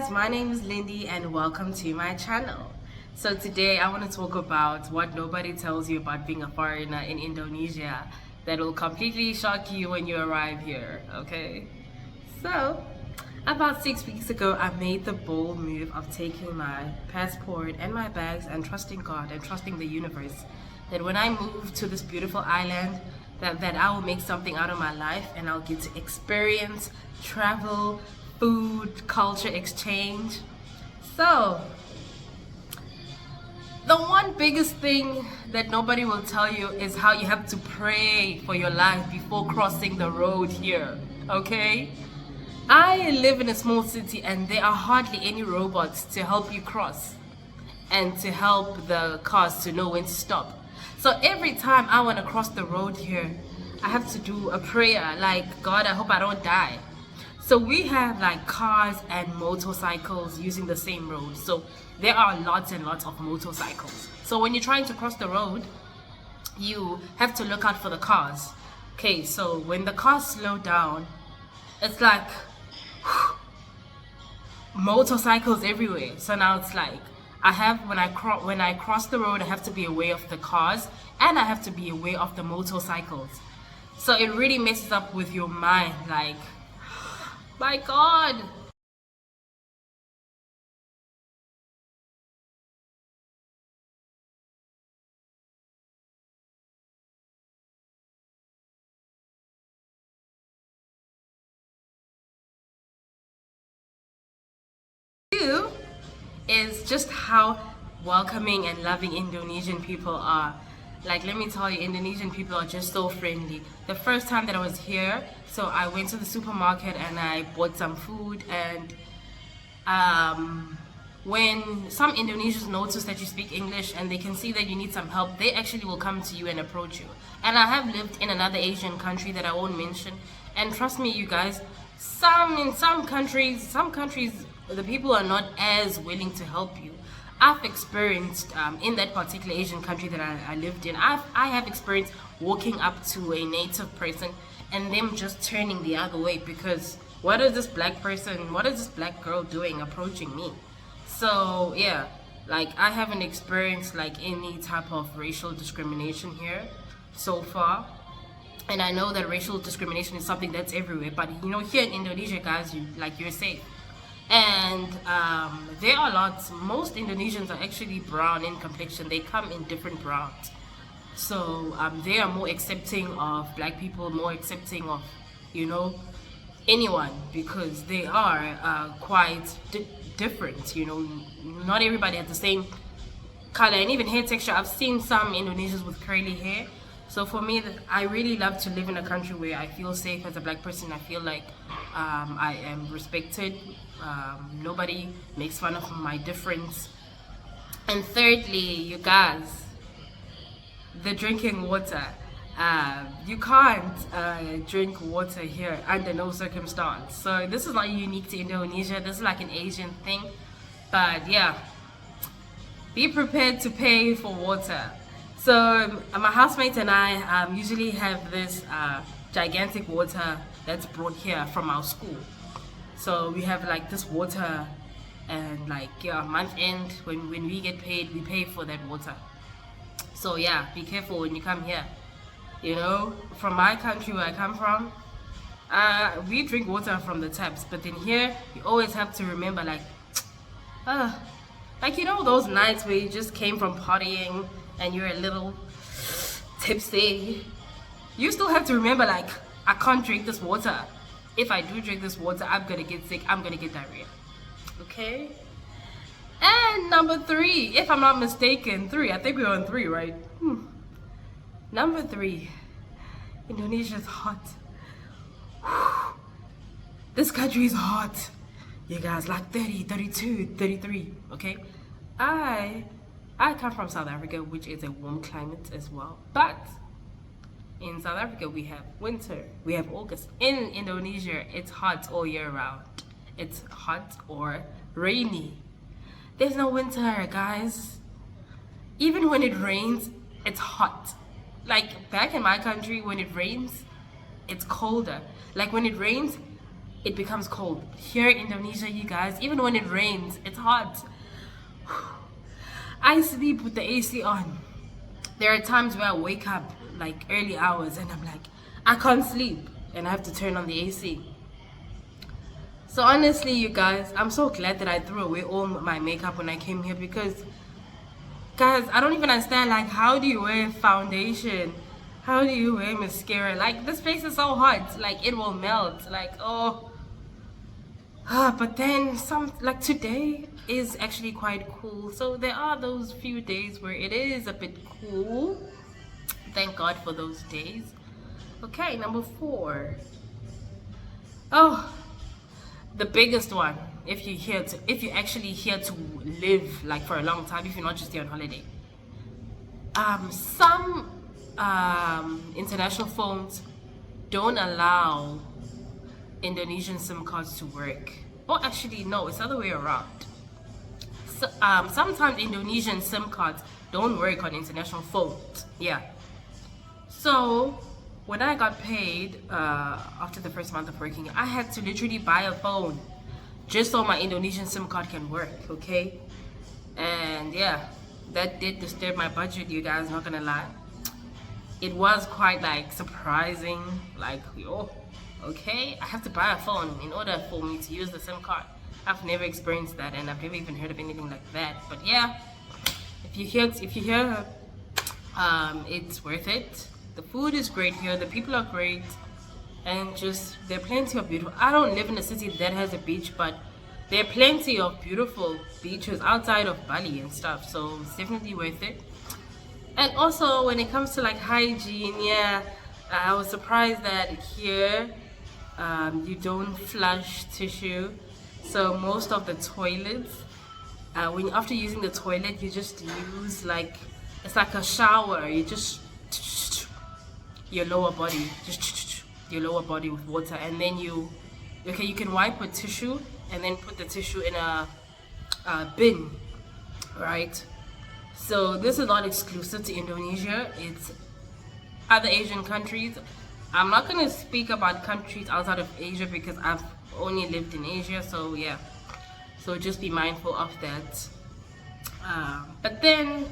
guys, my name is Lindy and welcome to my channel. So today I want to talk about what nobody tells you about being a foreigner in Indonesia that will completely shock you when you arrive here, okay? So, about 6 weeks ago I made the bold move of taking my passport and my bags and trusting God and trusting the universe that when I move to this beautiful island that I will make something out of my life and I'll get to experience, travel, food, culture exchange. So, the one biggest thing that nobody will tell you is how you have to pray for your life before crossing the road here, okay? I live in a small city and there are hardly any robots to help you cross and to help the cars to know when to stop. So every time I want to cross the road here, I have to do a prayer like, God, I hope I don't die. So we have like cars and motorcycles using the same road. So there are lots and lots of motorcycles. So when you're trying to cross the road, you have to look out for the cars. Okay, so when the cars slow down, it's like motorcycles everywhere. So now it's like when I cross the road, I have to be aware of the cars and I have to be aware of the motorcycles. So it really messes up with your mind, like, my God. Two is just how welcoming and loving Indonesian people are. Like, let me tell you, Indonesian people are just so friendly. The first time that I was here, so I went to the supermarket and I bought some food, and when some Indonesians notice that you speak English and they can see that you need some help, they actually will come to you and approach you. And I have lived in another Asian country that I won't mention, and trust me, you guys, in some countries, the people are not as willing to help you. I've experienced in that particular Asian country that I lived in, I have experienced walking up to a native person and them just turning the other way because what is this black girl doing approaching me? So yeah, like I haven't experienced like any type of racial discrimination here so far. And I know that racial discrimination is something that's everywhere, but you know, here in Indonesia, guys, you're safe. And there are lots. Most Indonesians are actually brown in complexion. They come in different browns. So they are more accepting of black people, more accepting of, you know, anyone, because they are quite different. You know, not everybody has the same color and even hair texture. I've seen some Indonesians with curly hair. So for me, I really love to live in a country where I feel safe as a black person. I feel like I am respected. Nobody makes fun of my difference. And thirdly, you guys, the drinking water. You can't drink water here under no circumstance. So this is not unique to Indonesia. This is like an Asian thing. But yeah, be prepared to pay for water. So my housemates and I usually have this gigantic water that's brought here from our school. So we have like this water, and like month end when we get paid, we pay for that water. So yeah, be careful when you come here. You know, from my country where I come from, we drink water from the taps, but then here you always have to remember like you know those nights where you just came from partying and you're a little tipsy, you still have to remember like, I can't drink this water. If I do drink this water, I'm gonna get sick, I'm gonna get diarrhea. Okay? And number 3, if I'm not mistaken, 3, I think we're on 3, right? Number 3, Indonesia's hot. This country is hot. You guys, like 30, 32, 33, okay? I come from South Africa, which is a warm climate as well. But in South Africa, we have winter, we have August. In Indonesia, it's hot all year round. It's hot or rainy. There's no winter, guys. Even when it rains, it's hot. Like back in my country, when it rains, it's colder. Like when it rains, it becomes cold. Here in Indonesia, you guys, even when it rains, it's hot. I sleep with the AC on. There are times where I wake up like early hours and I'm like, I can't sleep, and I have to turn on the AC. So honestly, you guys, I'm so glad that I threw away all my makeup when I came here, because guys, I don't even understand, like, how do you wear foundation? How do you wear mascara? Like, this place is so hot, like it will melt. Like, oh. But then like today is actually quite cool. So there are those few days where it is a bit cool. Thank God for those days. Okay, number 4. Oh, the biggest one. If you're actually here to live like for a long time, if you're not just here on holiday. Some international phones don't allow Indonesian SIM cards to work. Or actually, no, it's the other way around. So, sometimes Indonesian SIM cards don't work on international phones. Yeah. So when I got paid after the first month of working, I had to literally buy a phone just so my Indonesian SIM card can work. Okay. And yeah, that did disturb my budget, you guys, not gonna lie. It was quite like surprising, like, oh, okay, I have to buy a phone in order for me to use the SIM card. I've never experienced that, and I've never even heard of anything like that. But yeah, if you hear, it's worth it. The food is great here, the people are great, and just there are plenty of beautiful. I don't live in a city that has a beach, but there are plenty of beautiful beaches outside of Bali and stuff. So it's definitely worth it. And also when it comes to like hygiene, yeah, I was surprised that here you don't flush tissue. So most of the toilets, after using the toilet, you just use like, it's like a shower. You just your lower body with water, and then you can wipe with tissue and then put the tissue in a bin, right? So this is not exclusive to Indonesia, it's other Asian countries. I'm not going to speak about countries outside of Asia because I've only lived in Asia, so yeah. So just be mindful of that. But then,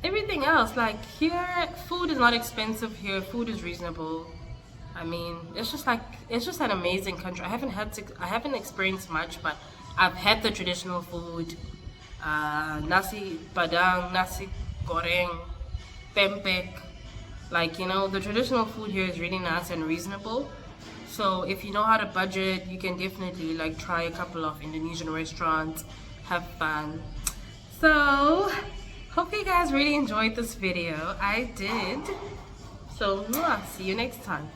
everything else, like here, food is not expensive here, food is reasonable. I mean, it's just an amazing country. I haven't experienced much, but I've had the traditional food. Nasi padang, nasi goreng, pempek. Like, the traditional food here is really nice and reasonable. So if you know how to budget, you can definitely like try a couple of Indonesian restaurants, have fun. So hope you guys really enjoyed this video. I did. So see you next time.